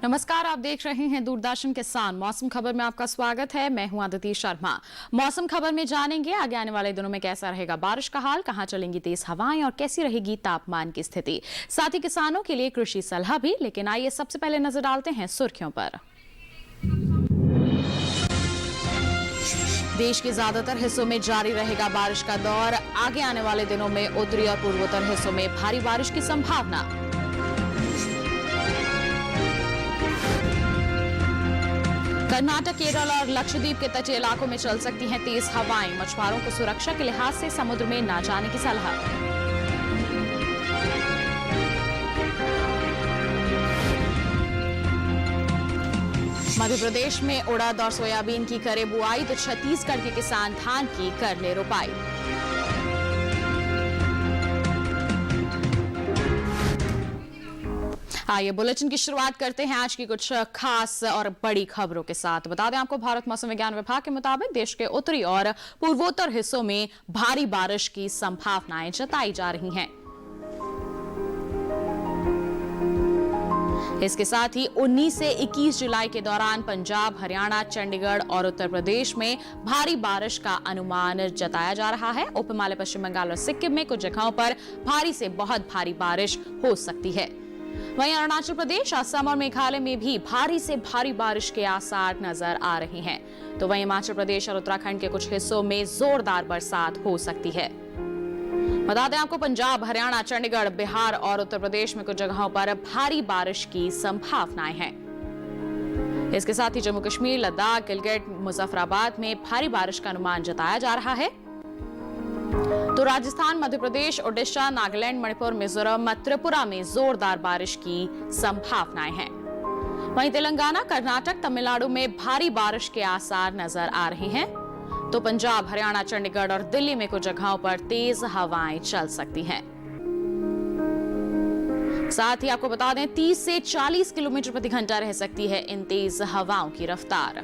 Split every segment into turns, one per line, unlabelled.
नमस्कार, आप देख रहे हैं दूरदर्शन किसान। मौसम खबर में आपका स्वागत है। मैं हूं अदिति शर्मा। मौसम खबर में जानेंगे आगे आने वाले दिनों में कैसा रहेगा बारिश का हाल, कहां चलेंगी तेज हवाएं और कैसी रहेगी तापमान की स्थिति। साथ ही किसानों के लिए कृषि सलाह भी। लेकिन आइए सबसे पहले नजर डालते हैं सुर्खियों पर। देश के ज्यादातर हिस्सों में जारी रहेगा बारिश का दौर। आगे आने वाले दिनों में उत्तरी और पूर्वोत्तर हिस्सों में भारी बारिश की संभावना। कर्नाटक, केरल और लक्षद्वीप के तटीय इलाकों में चल सकती हैं तेज हवाएं। मछुआरों को सुरक्षा के लिहाज से समुद्र में न जाने की सलाह। मध्य प्रदेश में उड़द और सोयाबीन की करे बुआई तो छत्तीसगढ़ के किसान धान की कर ले रोपाई। आइए बुलेटिन की शुरुआत करते हैं आज की कुछ खास और बड़ी खबरों के साथ। बता दें आपको, भारत मौसम विज्ञान विभाग के मुताबिक देश के उत्तरी और पूर्वोत्तर हिस्सों में भारी बारिश की संभावनाएं जताई जा रही हैं। इसके साथ ही 19 से 21 जुलाई के दौरान पंजाब, हरियाणा, चंडीगढ़ और उत्तर प्रदेश में भारी बारिश का अनुमान जताया जा रहा है। उप हिमालय, पश्चिम बंगाल और सिक्किम में कुछ जगहों पर भारी से बहुत भारी बारिश हो सकती है। वहीं अरुणाचल प्रदेश, असम और मेघालय में भी भारी से भारी बारिश के आसार नजर आ रहे हैं। तो वहीं हिमाचल प्रदेश और उत्तराखंड के कुछ हिस्सों में जोरदार बरसात हो सकती है। बता दें आपको, पंजाब, हरियाणा, चंडीगढ़, बिहार और उत्तर प्रदेश में कुछ जगहों पर भारी बारिश की संभावनाएं हैं। इसके साथ ही जम्मू कश्मीर, लद्दाख, गिलगित, मुजफ्फराबाद में भारी बारिश का अनुमान जताया जा रहा है। तो राजस्थान, मध्य प्रदेश, ओडिशा, नागालैंड, मणिपुर, मिजोरम, त्रिपुरा में जोरदार बारिश की संभावनाएं हैं। वहीं तेलंगाना, कर्नाटक, तमिलनाडु में भारी बारिश के आसार नजर आ रहे हैं। तो पंजाब, हरियाणा, चंडीगढ़ और दिल्ली में कुछ जगहों पर तेज हवाएं चल सकती हैं। साथ ही आपको बता दें, 30 से 40 किलोमीटर प्रति घंटा रह सकती है इन तेज हवाओं की रफ्तार।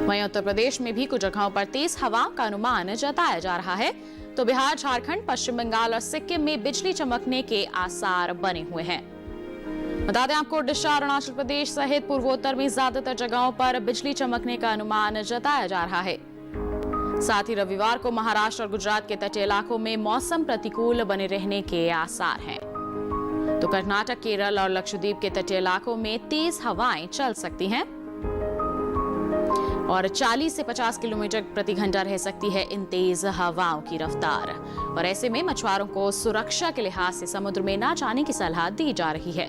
वहीं उत्तर प्रदेश में भी कुछ जगहों पर तेज हवाओं का अनुमान जताया जा रहा है। तो बिहार, झारखंड, पश्चिम बंगाल और सिक्किम में बिजली चमकने के आसार बने हुए हैं। बता दें आपको, ओडिशा, अरुणाचल प्रदेश सहित पूर्वोत्तर में ज्यादातर जगहों पर बिजली चमकने का अनुमान जताया जा रहा है। साथ ही रविवार को महाराष्ट्र और गुजरात के तटीय इलाकों में मौसम प्रतिकूल बने रहने के आसार हैं। तो कर्नाटक, केरल और लक्षद्वीप के तटीय इलाकों में तेज हवाएं चल सकती हैं और 40 से 50 किलोमीटर प्रति घंटा रह सकती है इन तेज हवाओं की रफ्तार। और ऐसे में मछुआरों को सुरक्षा के लिहाज से समुद्र में न जाने की सलाह दी जा रही है।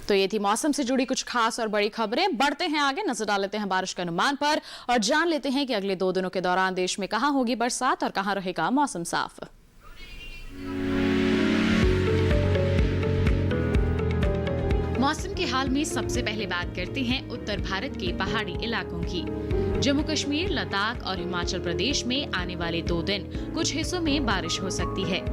तो ये थी मौसम से जुड़ी कुछ खास और बड़ी खबरें। बढ़ते हैं आगे, नजर डाल लेते हैं बारिश के अनुमान पर और जान लेते हैं कि अगले 2 दिनों के दौरान देश में कहां होगी बरसात और कहां रहेगा मौसम साफ। मौसम के हाल में सबसे पहले बात करते हैं उत्तर भारत के पहाड़ी इलाकों की। जम्मू कश्मीर, लद्दाख और हिमाचल प्रदेश में आने वाले 2 दिन कुछ हिस्सों में बारिश हो सकती है।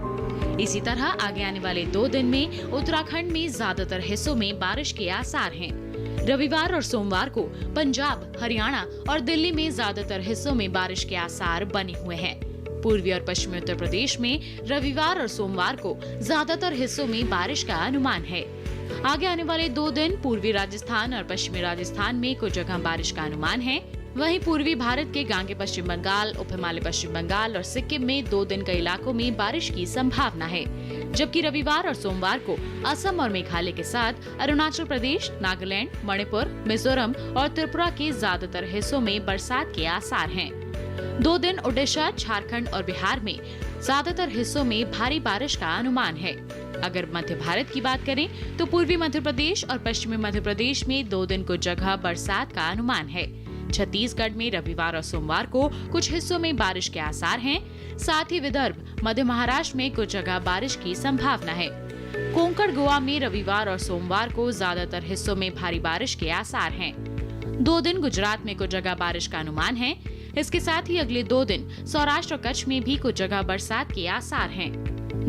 इसी तरह आगे आने वाले 2 दिन में उत्तराखंड में ज्यादातर हिस्सों में बारिश के आसार हैं। रविवार और सोमवार को पंजाब, हरियाणा और दिल्ली में ज्यादातर हिस्सों में बारिश के आसार बने हुए हैं। पूर्वी और पश्चिमी उत्तर प्रदेश में रविवार और सोमवार को ज्यादातर हिस्सों में बारिश का अनुमान है। आगे आने वाले 2 दिन पूर्वी राजस्थान और पश्चिमी राजस्थान में कुछ जगह बारिश का अनुमान है। वहीं पूर्वी भारत के गांगे पश्चिम बंगाल, उप हिमालय पश्चिम बंगाल और सिक्किम में 2 दिन कई इलाकों में बारिश की संभावना है। जबकि रविवार और सोमवार को असम और मेघालय के साथ अरुणाचल प्रदेश, नागालैंड, मणिपुर, मिजोरम और त्रिपुरा के ज्यादातर हिस्सों में बरसात के आसार हैं। 2 दिन ओडिशा, झारखंड और बिहार में ज्यादातर हिस्सों में भारी बारिश का अनुमान है। अगर मध्य भारत की बात करें तो पूर्वी मध्य प्रदेश और पश्चिमी मध्य प्रदेश में 2 दिन कुछ जगह बरसात का अनुमान है। छत्तीसगढ़ में रविवार और सोमवार को कुछ हिस्सों में बारिश के आसार हैं। साथ ही विदर्भ, मध्य महाराष्ट्र में कुछ जगह बारिश की संभावना है। कोंकण, गोवा में रविवार और सोमवार को ज्यादातर हिस्सों में भारी बारिश के आसार हैं। 2 दिन गुजरात में कुछ जगह बारिश का अनुमान है। इसके साथ ही अगले 2 दिन सौराष्ट्र और कच्छ में भी कुछ जगह बरसात के आसार हैं।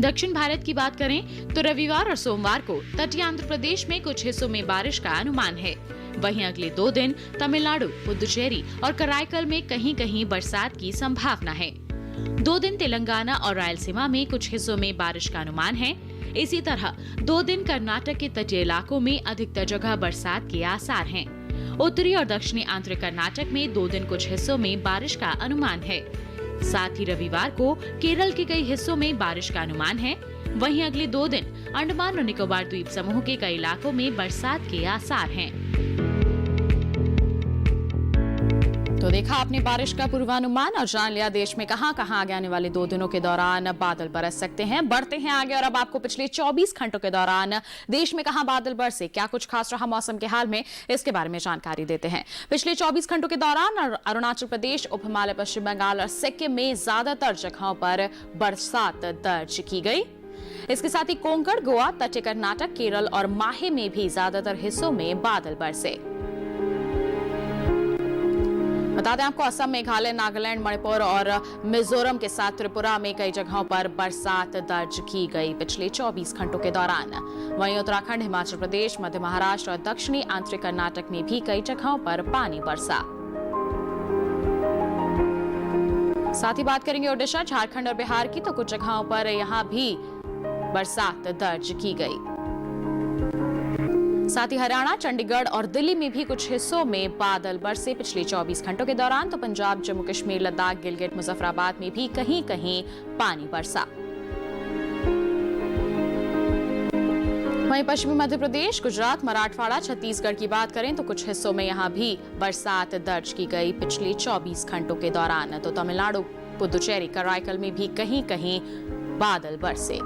दक्षिण भारत की बात करें तो रविवार और सोमवार को तटीय आंध्र प्रदेश में कुछ हिस्सों में बारिश का अनुमान है। वहीं अगले 2 दिन तमिलनाडु, पुदुचेरी और कराईकल में कहीं कहीं बरसात की संभावना है। 2 दिन तेलंगाना और रायलसीमा में कुछ हिस्सों में बारिश का अनुमान है। इसी तरह 2 दिन कर्नाटक के तटीय इलाकों में अधिकतर जगह बरसात के आसार हैं। उत्तरी और दक्षिणी आंतरिक कर्नाटक में 2 दिन कुछ हिस्सों में बारिश का अनुमान है। साथ ही रविवार को केरल के कई हिस्सों में बारिश का अनुमान है। वहीं अगले 2 दिन अंडमान और निकोबार द्वीप समूह के कई इलाकों में बरसात के आसार हैं। तो देखा आपने बारिश का पूर्वानुमान और जान लिया देश में कहां-कहां आगे आने वाले 2 दिनों के दौरान बादल बरस सकते हैं। बढ़ते हैं आगे और अब आपको पिछले 24 घंटों के दौरान देश में कहां बादल बरसे, क्या कुछ खास रहा मौसम के हाल में, इसके बारे में जानकारी देते हैं। पिछले 24 घंटों के दौरान अरुणाचल प्रदेश, उप हिमालय, पश्चिम बंगाल और सिक्किम में ज्यादातर जगहों पर बरसात दर्ज की गई। इसके साथ ही कोंकण, गोवा, तटीय कर्नाटक, केरल और माहे में भी ज्यादातर हिस्सों में बादल बरसे। बता दें आपको, असम, मेघालय, नागालैंड, मणिपुर और मिजोरम के साथ त्रिपुरा में कई जगहों पर बरसात दर्ज की गई पिछले 24 घंटों के दौरान। वहीं उत्तराखंड, हिमाचल प्रदेश, मध्य महाराष्ट्र और दक्षिणी आंतरिक कर्नाटक में भी कई जगहों पर पानी बरसा। साथ ही बात करेंगे ओडिशा, झारखंड और बिहार की, तो कुछ जगहों पर यहां भी बरसात दर्ज की गई। साथ ही हरियाणा, चंडीगढ़ और दिल्ली में भी कुछ हिस्सों में बादल बरसे पिछले 24 घंटों के दौरान। तो पंजाब, जम्मू कश्मीर, लद्दाख, गिलगित, मुजफ्फराबाद में भी कहीं कहीं पानी बरसा। वहीं पश्चिमी मध्य प्रदेश, गुजरात, मराठवाड़ा, छत्तीसगढ़ की बात करें तो कुछ हिस्सों में यहां भी बरसात दर्ज की गई पिछले 24 घंटों के दौरान। तो तमिलनाडु, पुदुचेरी, कराईकल में भी कहीं कहीं बादल बरसे।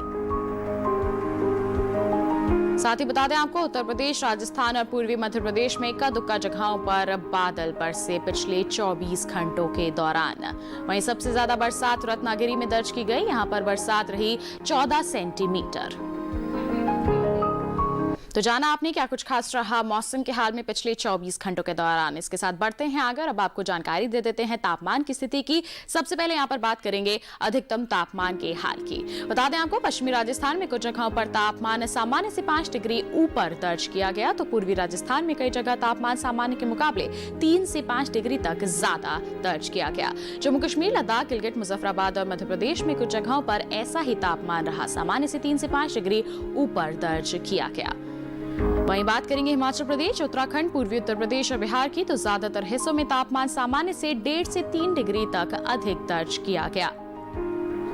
साथ ही बता दें आपको, उत्तर प्रदेश, राजस्थान और पूर्वी मध्य प्रदेश में इक्का दुक्का जगहों पर बादल बरसे पिछले 24 घंटों के दौरान। वहीं सबसे ज्यादा बरसात रत्नागिरी में दर्ज की गई। यहां पर बरसात रही 14 सेंटीमीटर। तो जाना आपने क्या कुछ खास रहा मौसम के हाल में पिछले 24 घंटों के दौरान। इसके साथ बढ़ते हैं आगे, अब आपको जानकारी दे देते हैं तापमान की स्थिति की। सबसे पहले यहाँ पर बात करेंगे अधिकतम तापमान के हाल की। बता दें आपको, पश्चिमी राजस्थान में कुछ जगहों पर तापमान सामान्य से 5 डिग्री ऊपर दर्ज किया गया। तो पूर्वी राजस्थान में कई जगह तापमान सामान्य के मुकाबले 3 से 5 डिग्री तक ज्यादा दर्ज किया गया। जम्मू कश्मीर, लद्दाख, गिलगित, मुजफ्फराबाद और मध्य प्रदेश में कुछ जगहों पर ऐसा ही तापमान रहा, सामान्य से 3 से 5 डिग्री ऊपर दर्ज किया गया। वहीं बात करेंगे हिमाचल प्रदेश, उत्तराखंड, पूर्वी उत्तर प्रदेश और बिहार की, तो ज्यादातर हिस्सों में तापमान सामान्य से 1.5 से 3 डिग्री तक अधिक दर्ज किया गया।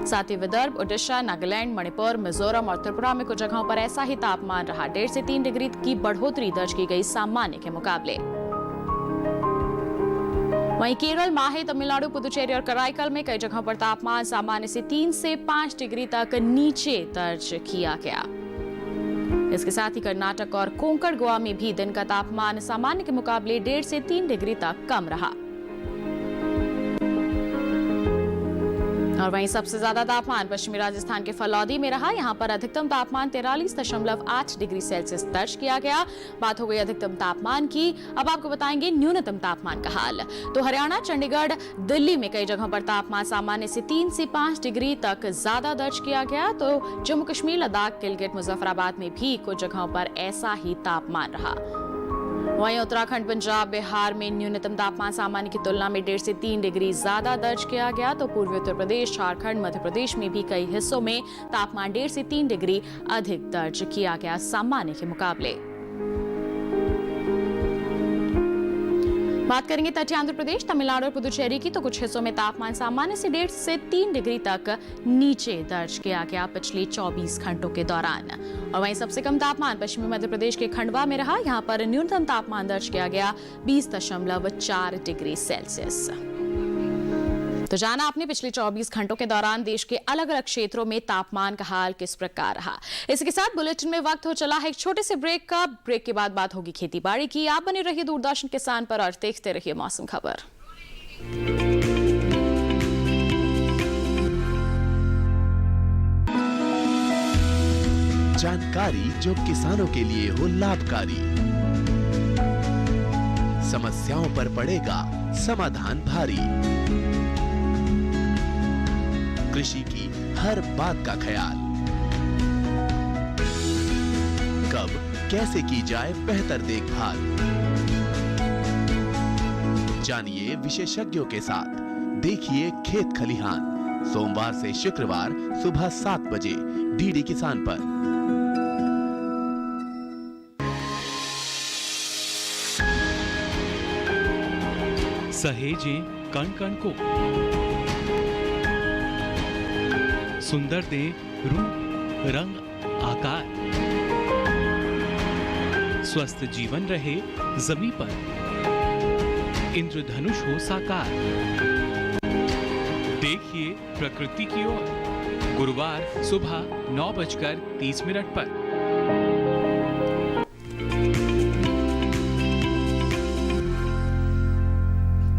साथ ही विदर्भ, ओडिशा, नागालैंड, मणिपुर, मिजोरम और त्रिपुरा में कुछ जगहों पर ऐसा ही तापमान रहा, 1.5 से 3 डिग्री की बढ़ोतरी दर्ज की गई सामान्य के मुकाबले। वहीं केरल, माहे, तमिलनाडु, पुदुचेरी और कराईकल में कई जगहों पर तापमान सामान्य से 3 से 5 डिग्री तक नीचे दर्ज किया गया। इसके साथ ही कर्नाटक और कोंकण, गोवा में भी दिन का तापमान सामान्य के मुकाबले 1.5 से 3 डिग्री तक कम रहा। और वहीं सबसे ज्यादा तापमान पश्चिमी राजस्थान के फलौदी में रहा। यहाँ पर अधिकतम तापमान 43.8 डिग्री सेल्सियस दर्ज किया गया। बात हो गई अधिकतम तापमान की, अब आपको बताएंगे न्यूनतम तापमान का हाल। तो हरियाणा, चंडीगढ़, दिल्ली में कई जगहों पर तापमान सामान्य से 3 से 5 डिग्री तक ज्यादा दर्ज किया गया। तो जम्मू कश्मीर, लद्दाख, गिलगित, मुजफ्फराबाद में भी कुछ जगहों पर ऐसा ही तापमान रहा। वहीं उत्तराखंड, पंजाब, बिहार में न्यूनतम तापमान सामान्य की तुलना में 1.5 से 3 डिग्री ज्यादा दर्ज किया गया। तो पूर्वी उत्तर प्रदेश, झारखंड, मध्य प्रदेश में भी कई हिस्सों में तापमान 1.5 से 3 डिग्री अधिक दर्ज किया गया सामान्य के मुकाबले। बात करेंगे तटीय आंध्र प्रदेश, तमिलनाडु और पुदुचेरी की, तो कुछ हिस्सों में तापमान सामान्य से 1.5 से 3 डिग्री तक नीचे दर्ज किया गया पिछले 24 घंटों के दौरान। और वहीं सबसे कम तापमान पश्चिमी मध्य प्रदेश के खंडवा में रहा। यहाँ पर न्यूनतम तापमान दर्ज किया गया 20.4 डिग्री सेल्सियस। तो जाना आपने पिछले 24 घंटों के दौरान देश के अलग अलग क्षेत्रों में तापमान का हाल किस प्रकार रहा। इसके साथ बुलेटिन में वक्त हो चला है एक छोटे से ब्रेक का। ब्रेक के बाद बात होगी खेती बाड़ी की। आप बने रहिए दूरदर्शन किसान पर और देखते रहिए मौसम खबर।
जानकारी जो किसानों के लिए हो लाभकारी, समस्याओं पर पड़ेगा समाधान भारी, कृषि की हर बात का ख्याल, कब कैसे की जाए बेहतर देखभाल, जानिए विशेषज्ञों के साथ। देखिए खेत खलिहान, सोमवार से शुक्रवार सुबह 7 बजे डीडी किसान पर।
सहेजें कण कण को, सुंदर दे रूप रंग आकार, स्वस्थ जीवन रहे जमीन पर, इंद्रधनुष हो साकार। देखिए प्रकृति की ओर, गुरुवार सुबह 9:30 पर।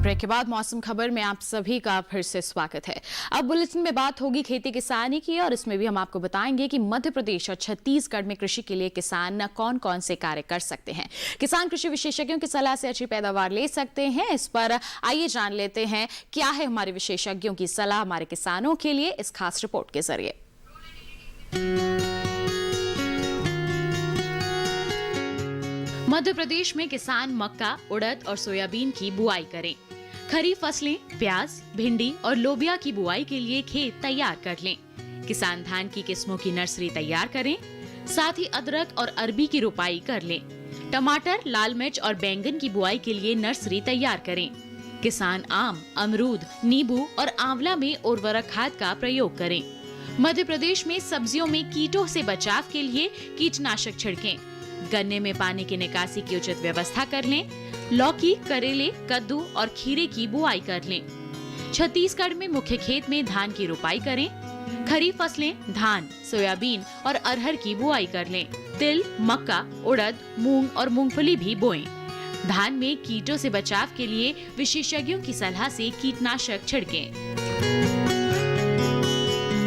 ब्रेक के बाद मौसम खबर में आप सभी का फिर से स्वागत है। अब बुलेटिन में बात होगी खेती किसानी की, और इसमें भी हम आपको बताएंगे कि मध्य प्रदेश और छत्तीसगढ़ में कृषि के लिए किसान कौन कौन से कार्य कर सकते हैं। किसान कृषि विशेषज्ञों की सलाह से अच्छी पैदावार ले सकते हैं। इस पर आइए जान लेते हैं क्या है हमारे विशेषज्ञों की सलाह हमारे किसानों के लिए इस खास रिपोर्ट के जरिए। मध्य प्रदेश में किसान मक्का, उड़द और सोयाबीन की बुआई करें। खरीफ फसलें प्याज, भिंडी और लोबिया की बुआई के लिए खेत तैयार कर लें। किसान धान की किस्मों की नर्सरी तैयार करें। साथ ही अदरक और अरबी की रोपाई कर लें। टमाटर, लाल मिर्च और बैंगन की बुआई के लिए नर्सरी तैयार करें। किसान आम, अमरूद, नींबू और आंवला में उर्वरक खाद का प्रयोग करें। मध्य प्रदेश में सब्जियों में कीटों से बचाव के लिए कीटनाशक छिड़कें। गन्ने में पानी की निकासी की उचित व्यवस्था कर लें। लौकी, करेले, कद्दू और खीरे की बुआई कर लें। छत्तीसगढ़ में मुख्य खेत में धान की रोपाई करें। खरीफ फसलें धान, सोयाबीन और अरहर की बुआई कर लें। तिल, मक्का, उड़द, मूंग और मूंगफली भी बोएं। धान में कीटों से बचाव के लिए विशेषज्ञों की सलाह से कीटनाशक छिड़कें।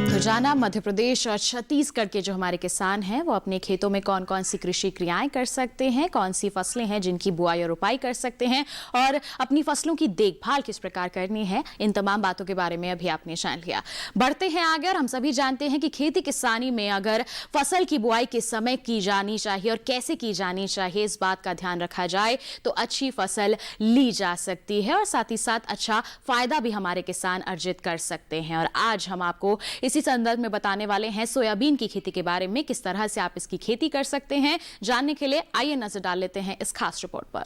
तो जाना मध्य प्रदेश और छत्तीसगढ़ के जो हमारे किसान हैं वो अपने खेतों में कौन कौन सी कृषि क्रियाएं कर सकते हैं, कौन सी फसलें हैं जिनकी बुआई और रोपाई कर सकते हैं, और अपनी फसलों की देखभाल किस प्रकार करनी है। इन तमाम बातों के बारे में अभी आपने जान लिया। बढ़ते हैं आगे, और हम सभी जानते हैं कि खेती किसानी में अगर फसल की बुआई किस समय की जानी चाहिए और कैसे की जानी चाहिए, इस बात का ध्यान रखा जाए तो अच्छी फसल ली जा सकती है और साथ ही साथ अच्छा फायदा भी हमारे किसान अर्जित कर सकते हैं। और आज हम आपको इसी संदर्भ में बताने वाले हैं सोयाबीन की खेती के बारे में, किस तरह से आप इसकी खेती कर सकते हैं। जानने के लिए आइए नजर डाल लेते हैं इस खास रिपोर्ट पर।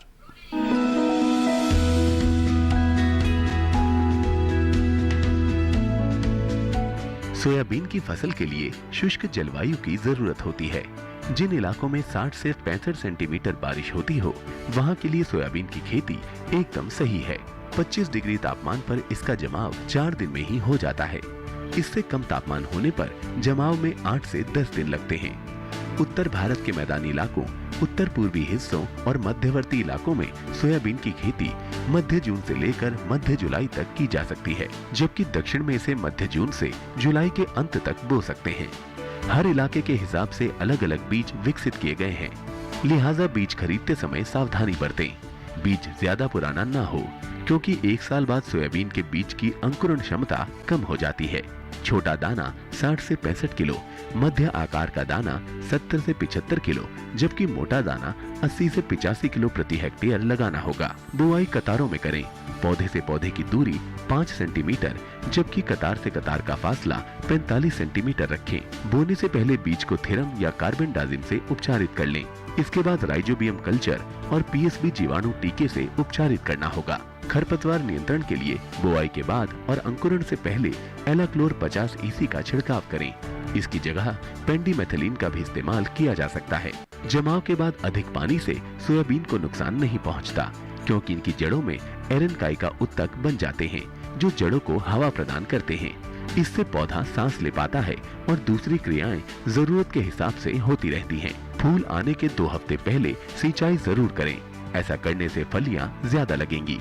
सोयाबीन की फसल के लिए शुष्क जलवायु की जरूरत होती है। जिन इलाकों में 60 से 65 सेंटीमीटर बारिश होती हो, वहां के लिए सोयाबीन की खेती एकदम सही है। 25 डिग्री तापमान पर इसका जमाव 4 दिन में ही हो जाता है। इससे कम तापमान होने पर जमाव में 8 से 10 दिन लगते हैं। उत्तर भारत के मैदानी इलाकों, उत्तर पूर्वी हिस्सों और मध्यवर्ती इलाकों में सोयाबीन की खेती मध्य जून से लेकर मध्य जुलाई तक की जा सकती है, जबकि दक्षिण में इसे मध्य जून से जुलाई के अंत तक बो सकते हैं। हर इलाके के हिसाब से अलग अलग बीज विकसित किए गए हैं, लिहाजा बीज खरीदते समय सावधानी बरतें। बीज ज्यादा पुराना ना हो, क्योंकि 1 साल बाद सोयाबीन के बीज की अंकुरण क्षमता कम हो जाती है। छोटा दाना 60 से 65 किलो, मध्य आकार का दाना 70 से 75 किलो, जबकि मोटा दाना 80 से 85 किलो प्रति हेक्टेयर लगाना होगा। बुआई कतारों में करें। पौधे से पौधे की दूरी 5 सेंटीमीटर, जबकि कतार से कतार का फासला 45 सेंटीमीटर रखें। बोने से पहले बीज को थेरम या कार्बेंडाजिम से उपचारित कर लें। इसके बाद राइजोबियम कल्चर और पीएसबी जीवाणु टीके से उपचारित करना होगा। खरपतवार नियंत्रण के लिए बुआई के बाद और अंकुरण से पहले एलाक्लोर 50 EC का छिड़काव करें। इसकी जगह पेंडिमेथिलीन का भी इस्तेमाल किया जा सकता है। जमाव के बाद अधिक पानी से सोयाबीन को नुकसान नहीं पहुंचता, क्योंकि इनकी जड़ों में एरेनकाई का उत्तक बन जाते हैं, जो जड़ों को हवा प्रदान करते हैं। इससे पौधा सांस ले पाता है और दूसरी क्रियाएं जरूरत के हिसाब से होती रहती हैं। फूल आने के 2 हफ्ते पहले सिंचाई जरूर करें। ऐसा करने से फलियां ज्यादा लगेंगी।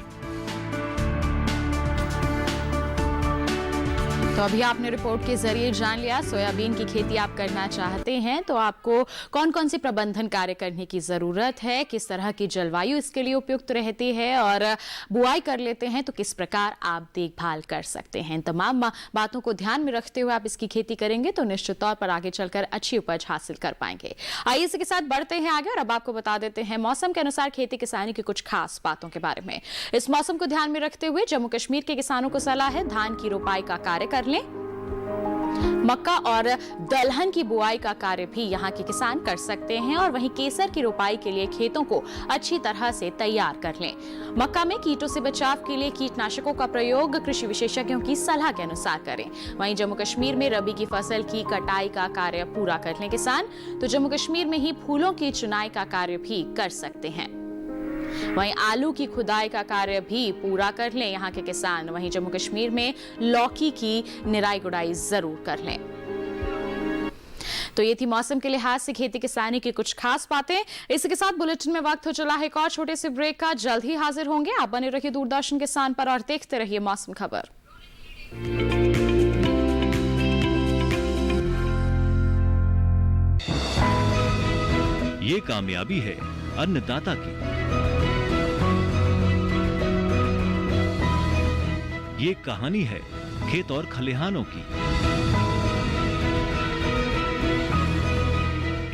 तो अभी आपने रिपोर्ट के जरिए जान लिया, सोयाबीन की खेती आप करना चाहते हैं तो आपको कौन कौन से प्रबंधन कार्य करने की जरूरत है, किस तरह की जलवायु इसके लिए उपयुक्त रहती है, और बुआई कर लेते हैं तो किस प्रकार आप देखभाल कर सकते हैं। तमाम बातों को ध्यान में रखते हुए आप इसकी खेती करेंगे तो निश्चित तौर पर आगे चलकर अच्छी उपज हासिल कर पाएंगे। आइए इसी के साथ बढ़ते हैं आगे, और अब आपको बता देते हैं मौसम के अनुसार खेती किसानी की कुछ खास बातों के बारे में। इस मौसम को ध्यान में रखते हुए जम्मू कश्मीर के किसानों को सलाह है धान की रोपाई का कार्य कर लें। मक्का और दलहन की बुआई का कार्य भी यहाँ के किसान कर सकते हैं और वहीं केसर की रोपाई के लिए खेतों को अच्छी तरह से तैयार कर लें। मक्का में कीटों से बचाव के लिए कीटनाशकों का प्रयोग कृषि विशेषज्ञों की सलाह के अनुसार करें। वहीं जम्मू कश्मीर में रबी की फसल की कटाई का कार्य पूरा कर लें किसान, तो जम्मू कश्मीर में ही फूलों की चुनाई का कार्य भी कर सकते हैं। वहीं आलू की खुदाई का कार्य भी पूरा कर लें यहाँ के किसान। वहीं जम्मू कश्मीर में लौकी की निराई गुड़ाई जरूर कर लें। तो ये थी मौसम के लिहाज से खेती किसानी की कुछ खास बातें। इसी के साथ बुलेटिन में वक्त हो चला है एक और छोटे से ब्रेक का। जल्द ही हाजिर होंगे। आप बने रहिए दूरदर्शन किसान पर और देखते रहिए मौसम खबर।
ये कामयाबी है अन्नदाता की, ये कहानी है खेत और खलिहानों की।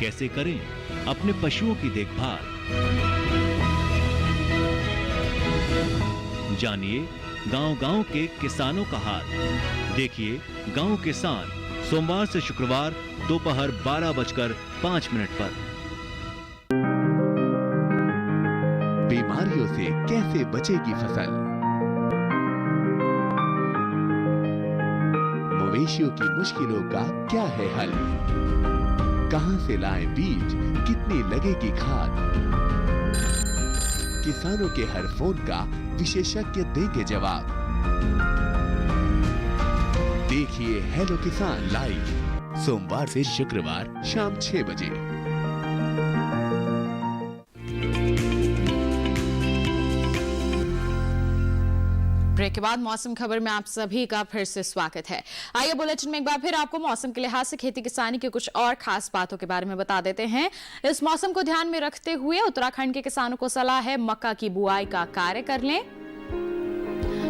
कैसे करें अपने पशुओं की देखभाल, जानिए गांव-गांव के किसानों का हाल। देखिए गांव किसान सोमवार से शुक्रवार दोपहर 12:05 पर।
बीमारियों से कैसे बचेगी फसल, मवेशियों की मुश्किलों का क्या है हल, कहां से लाएं बीज, कितनी लगेगी खाद, किसानों के हर फोन का विशेषज्ञ देंगे जवाब। देखिए हेलो किसान लाइव सोमवार से शुक्रवार शाम 6 बजे।
ब्रेक के बाद मौसम खबर में आप सभी का फिर से स्वागत है। आइए बुलेटिन में एक बार फिर आपको मौसम के लिहाज से खेती किसानी की कुछ और खास बातों के बारे में बता देते हैं। इस मौसम को ध्यान में रखते हुए उत्तराखंड के किसानों को सलाह है मक्का की बुआई का कार्य कर लें।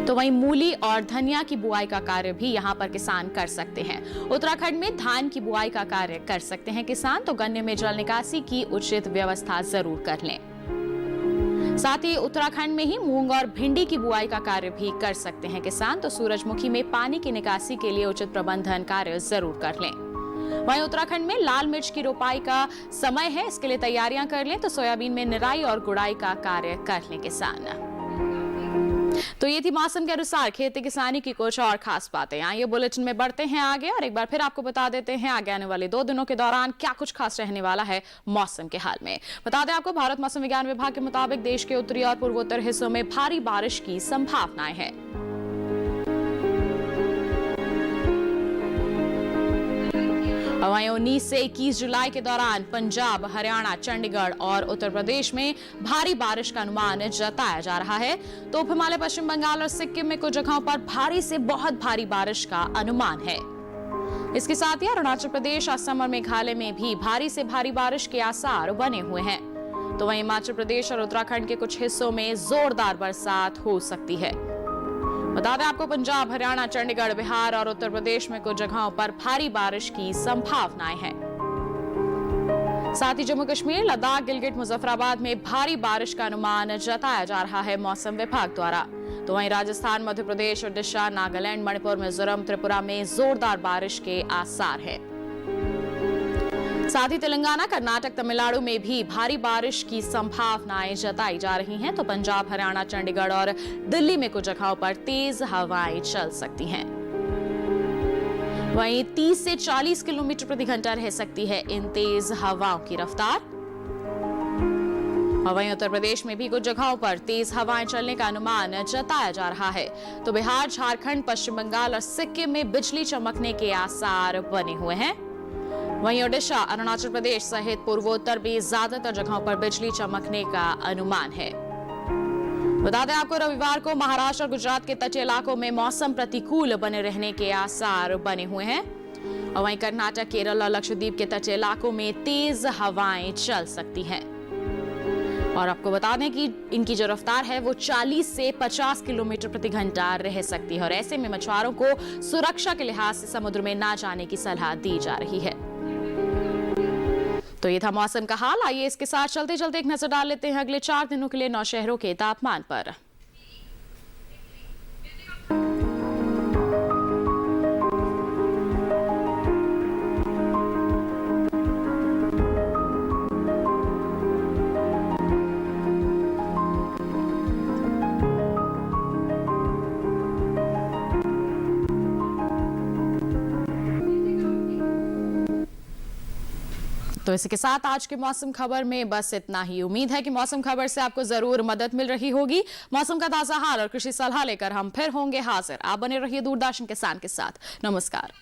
तो वहीं मूली और धनिया की बुआई का कार्य भी यहां पर किसान कर सकते हैं। उत्तराखंड में धान की बुआई का कार्य कर सकते हैं किसान, तो गन्ने में जल निकासी की उचित व्यवस्था जरूर कर लें। साथ ही उत्तराखंड में ही मूंग और भिंडी की बुआई का कार्य भी कर सकते हैं किसान, तो सूरजमुखी में पानी की निकासी के लिए उचित प्रबंधन कार्य जरूर कर लें। वहीं उत्तराखंड में लाल मिर्च की रोपाई का समय है, इसके लिए तैयारियां कर लें। तो सोयाबीन में निराई और गुड़ाई का कार्य कर लें किसान। तो ये थी मौसम के अनुसार खेती किसानी की कुछ और खास बातें। आइए बुलेटिन में बढ़ते हैं आगे और एक बार फिर आपको बता देते हैं आगे आने वाले 2 दिनों के दौरान क्या कुछ खास रहने वाला है मौसम के हाल में। बता दें आपको भारत मौसम विज्ञान विभाग के मुताबिक देश के उत्तरी और पूर्वोत्तर हिस्सों में भारी बारिश की संभावनाएं हैं। वहीं 19 से 21 जुलाई के दौरान पंजाब, हरियाणा, चंडीगढ़ और उत्तर प्रदेश में भारी बारिश का अनुमान जताया जा रहा है। तो उप हिमालय, पश्चिम बंगाल और सिक्किम में कुछ जगहों पर भारी से बहुत भारी बारिश का अनुमान है। इसके साथ ही अरुणाचल प्रदेश, असम और मेघालय में भी भारी से भारी बारिश के आसार बने हुए हैं। तो वहीं हिमाचल प्रदेश और उत्तराखंड के कुछ हिस्सों में जोरदार बरसात हो सकती है। बता दें आपको पंजाब, हरियाणा, चंडीगढ़, बिहार और उत्तर प्रदेश में कुछ जगहों पर भारी बारिश की संभावनाएं हैं। साथ ही जम्मू कश्मीर, लद्दाख, गिलगित, मुजफ्फराबाद में भारी बारिश का अनुमान जताया जा रहा है मौसम विभाग द्वारा। तो वहीं राजस्थान, मध्य प्रदेश, ओडिशा, नागालैंड, मणिपुर, मिजोरम, त्रिपुरा में जोरदार बारिश के आसार हैं। साथ ही तेलंगाना, कर्नाटक, तमिलनाडु में भी भारी बारिश की संभावनाएं जताई जा रही हैं। तो पंजाब, हरियाणा, चंडीगढ़ और दिल्ली में कुछ जगहों पर तेज हवाएं चल सकती हैं। वहीं 30 से 40 किलोमीटर प्रति घंटा रह सकती है इन तेज हवाओं की रफ्तार। और वहीं उत्तर प्रदेश में भी कुछ जगहों पर तेज हवाएं चलने का अनुमान जताया जा रहा है। तो बिहार, झारखंड, पश्चिम बंगाल और सिक्किम में बिजली चमकने के आसार बने हुए हैं। वहीं ओडिशा, अरुणाचल प्रदेश सहित पूर्वोत्तर में ज्यादातर जगहों पर बिजली चमकने का अनुमान है। बता दें आपको रविवार को महाराष्ट्र और गुजरात के तटीय इलाकों में मौसम प्रतिकूल बने रहने के आसार बने हुए हैं। और वहीं कर्नाटक, केरल और लक्षद्वीप के तटीय इलाकों में तेज हवाएं चल सकती हैं। और आपको बता दें कि इनकी जो रफ्तार है वो 40 से 50 किलोमीटर प्रति घंटा रह सकती है। और ऐसे में मछुआरों को सुरक्षा के लिहाज से समुद्र में ना जाने की सलाह दी जा रही है। तो ये था मौसम का हाल। आइए इसके साथ चलते चलते एक नजर डाल लेते हैं अगले 4 दिनों के लिए 9 शहरों के तापमान पर।
तो इसी के साथ आज के मौसम खबर में बस इतना ही। उम्मीद है कि मौसम खबर से आपको जरूर मदद मिल रही होगी। मौसम का ताजा हाल और कृषि सलाह लेकर हम फिर होंगे हाजिर। आप बने रहिए दूरदर्शन किसान के साथ। नमस्कार।